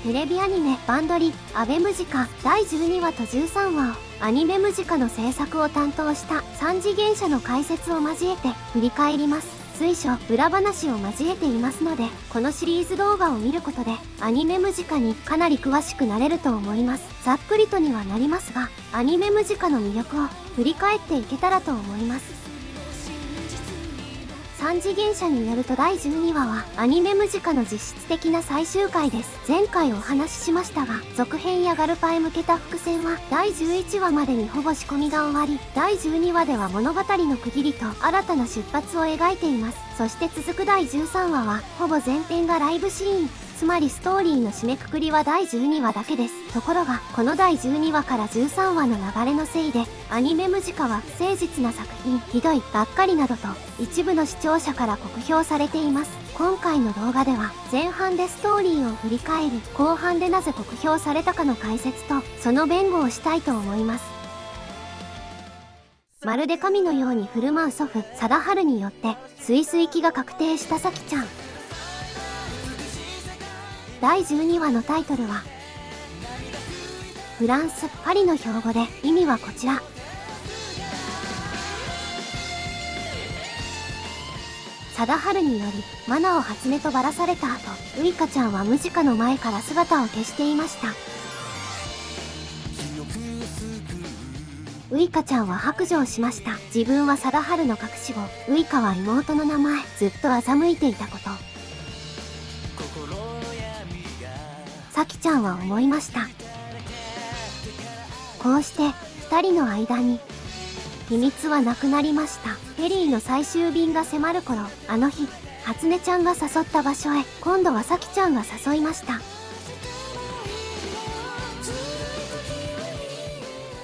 テレビアニメバンドリアベムジカ第12話と13話をアニメムジカの制作を担当した3次元者の解説を交えて振り返ります。随所裏話を交えていますので、このシリーズ動画を見ることでアニメムジカにかなり詳しくなれると思います。ざっくりとにはなりますが、アニメムジカの魅力を振り返っていけたらと思います。3次元者によると第12話はアニメムジカの実質的な最終回です。前回お話ししましたが、続編やガルパへ向けた伏線は第11話までにほぼ仕込みが終わり、第12話では物語の区切りと新たな出発を描いています。そして続く第13話はほぼ全編がライブシーン、つまりストーリーの締めくくりは第12話だけです。ところがこの第12話から13話の流れのせいでアニメムジカは不誠実な作品、ひどい、がっかりなどと一部の視聴者から酷評されています。今回の動画では前半でストーリーを振り返り、後半でなぜ酷評されたかの解説とその弁護をしたいと思います。まるで神のように振る舞う祖父貞治によってスイス行きが確定した咲ちゃん。第12話のタイトルはフランス・パリの標語で意味はこちら。貞治によりマナを初音とばらされた後、ウイカちゃんはムジカの前から姿を消していました。ウイカちゃんは白状しました。自分は貞治の隠し子、ウイカは妹の名前、ずっと欺いていたこと。咲ちゃんは思いました。こうして2人の間に秘密はなくなりました。フェリーの最終便が迫る頃、あの日初音ちゃんが誘った場所へ今度は咲ちゃんが誘いました。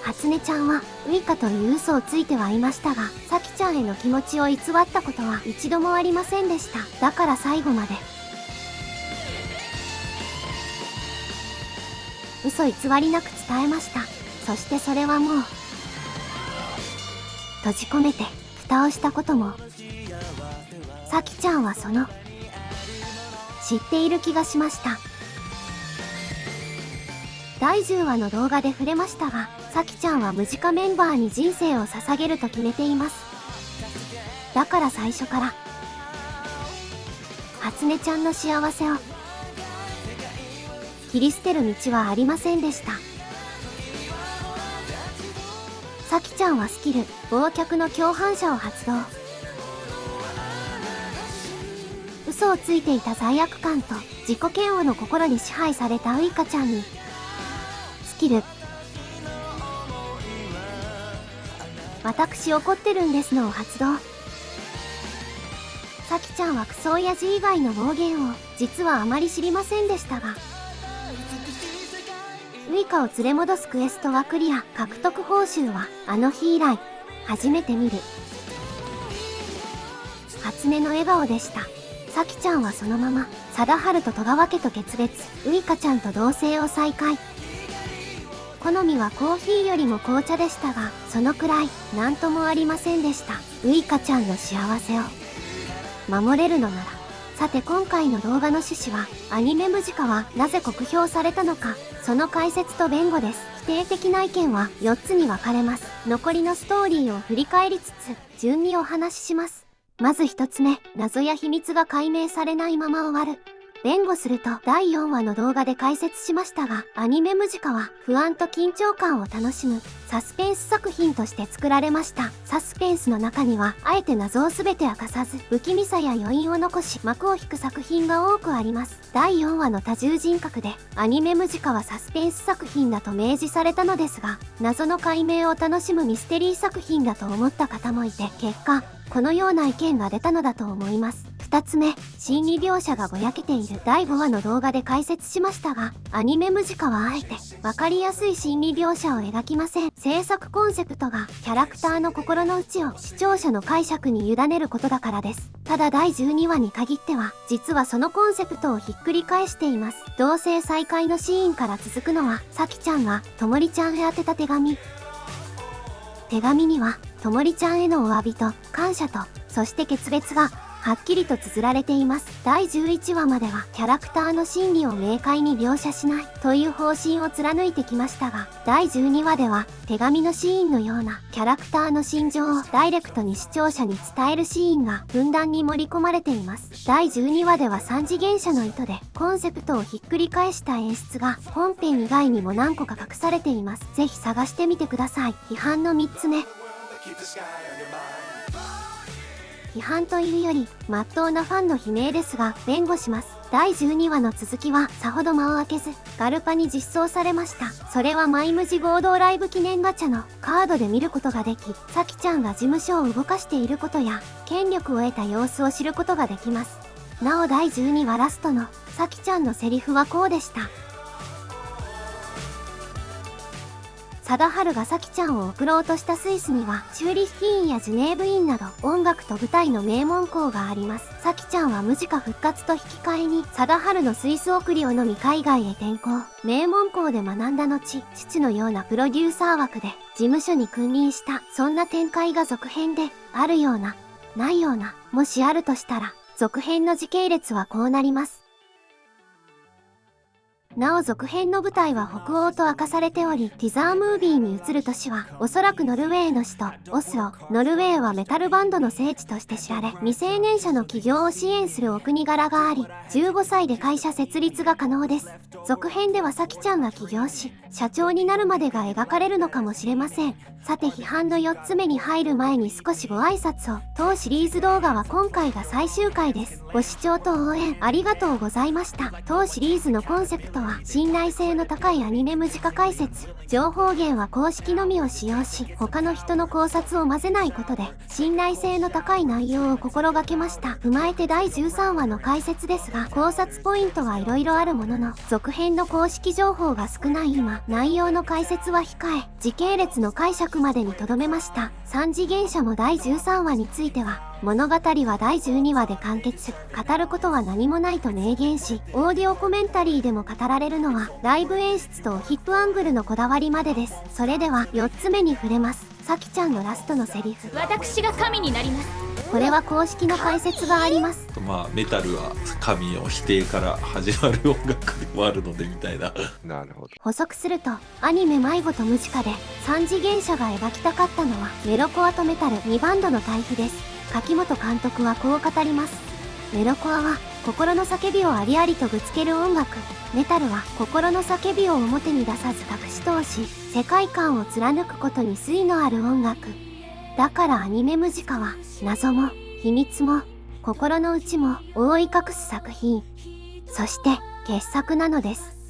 初音ちゃんはウイカという嘘をついてはいましたが、咲ちゃんへの気持ちを偽ったことは一度もありませんでした。だから最後まで嘘偽りなく伝えました。そしてそれはもう閉じ込めて蓋をしたことも、咲ちゃんはその知っている気がしました。第10話の動画で触れましたが、咲ちゃんはムジカメンバーに人生を捧げると決めています。だから最初から初音ちゃんの幸せを切り捨てる道はありませんでした。咲ちゃんはスキル、忘却の共犯者を発動。嘘をついていた罪悪感と自己嫌悪の心に支配されたウイカちゃんに、スキル、私怒ってるんですのを発動。咲ちゃんはクソ親父以外の暴言を実はあまり知りませんでしたが、ウイカを連れ戻すクエストはクリア。獲得報酬はあの日以来初めて見る初音の笑顔でした。咲ちゃんはそのまま貞治と戸川家と決別、ウイカちゃんと同棲を再開。好みはコーヒーよりも紅茶でしたが、そのくらい何ともありませんでした。ウイカちゃんの幸せを守れるのなら。さて今回の動画の趣旨は、アニメムジカはなぜ酷評されたのか、その解説と弁護です。否定的な意見は4つに分かれます。残りのストーリーを振り返りつつ順にお話しします。まず1つ目、謎や秘密が解明されないまま終わる。弁護すると第4話の動画で解説しましたが、アニメムジカは不安と緊張感を楽しむサスペンス作品として作られました。サスペンスの中にはあえて謎を全て明かさず不気味さや余韻を残し幕を引く作品が多くあります。第4話の多重人格でアニメムジカはサスペンス作品だと明示されたのですが、謎の解明を楽しむミステリー作品だと思った方もいて、結果このような意見が出たのだと思います。2つ目、心理描写がぼやけている。第5話の動画で解説しましたが、アニメムジカはあえて分かりやすい心理描写を描きません。制作コンセプトがキャラクターの心の内を視聴者の解釈に委ねることだからです。ただ第12話に限っては実はそのコンセプトをひっくり返しています。同棲再開のシーンから続くのは、咲ちゃんがともりちゃんへ宛てた手紙。手紙にはともりちゃんへのお詫びと感謝と、そして決別がはっきりと綴られています。第11話まではキャラクターの心理を明快に描写しないという方針を貫いてきましたが、第12話では手紙のシーンのようなキャラクターの心情をダイレクトに視聴者に伝えるシーンがふんだんに盛り込まれています。第12話では3次元車の意図でコンセプトをひっくり返した演出が本編以外にも何個か隠されています。ぜひ探してみてください。批判の3つ目。批判というより、真っ当なファンの悲鳴ですが、弁護します。第12話の続きは、さほど間を空けず、ガルパに実装されました。それはマイムジ合同ライブ記念ガチャのカードで見ることができ、さきちゃんが事務所を動かしていることや、権力を得た様子を知ることができます。なお第12話ラストの、さきちゃんのセリフはこうでした。貞治がサキちゃんを送ろうとしたスイスにはチューリッヒ院やジュネーブ院など音楽と舞台の名門校があります。サキちゃんはムジカ復活と引き換えに貞治のスイス送りを飲み海外へ転校。名門校で学んだ後、父のようなプロデューサー枠で事務所に君臨した。そんな展開が続編であるような、ないような、もしあるとしたら続編の時系列はこうなります。なお続編の舞台は北欧と明かされており、ティザームービーに移る都市はおそらくノルウェーの首都オスロ。ノルウェーはメタルバンドの聖地として知られ、未成年者の起業を支援するお国柄があり、15歳で会社設立が可能です。続編ではサキちゃんが起業し、社長になるまでが描かれるのかもしれません。さて批判の4つ目に入る前に少しご挨拶を。当シリーズ動画は今回が最終回です。ご視聴と応援ありがとうございました。当シリーズのコンセプトは信頼性の高いアニメ無時化解説。情報源は公式のみを使用し、他の人の考察を混ぜないことで、信頼性の高い内容を心がけました。踏まえて第13話の解説ですが、考察ポイントはいろいろあるものの、続編の公式情報が少ない今、内容の解説は控え、時系列の解釈までに留めました。3次元車も第13話については、物語は第12話で完結。語ることは何もないと明言し、オーディオコメンタリーでも語られるのは、ライブ演出とヒップアングルのこだわりまでです。それでは、4つ目に触れます。さきちゃんのラストのセリフ。私が神になります。これは公式の解説があります。メタルは神の否定から始まる音楽でもあるのでみたいな。なるほど。補足すると、アニメ迷子とムジカで3次元車が描きたかったのはメロコアとメタル2バンドの対比です。柿本監督はこう語ります。メロコアは心の叫びをありありとぶつける音楽。メタルは心の叫びを表に出さず隠し通し、世界観を貫くことに粋のある音楽。だからアニメムジカは謎も秘密も心の内も覆い隠す作品。そして傑作なのです。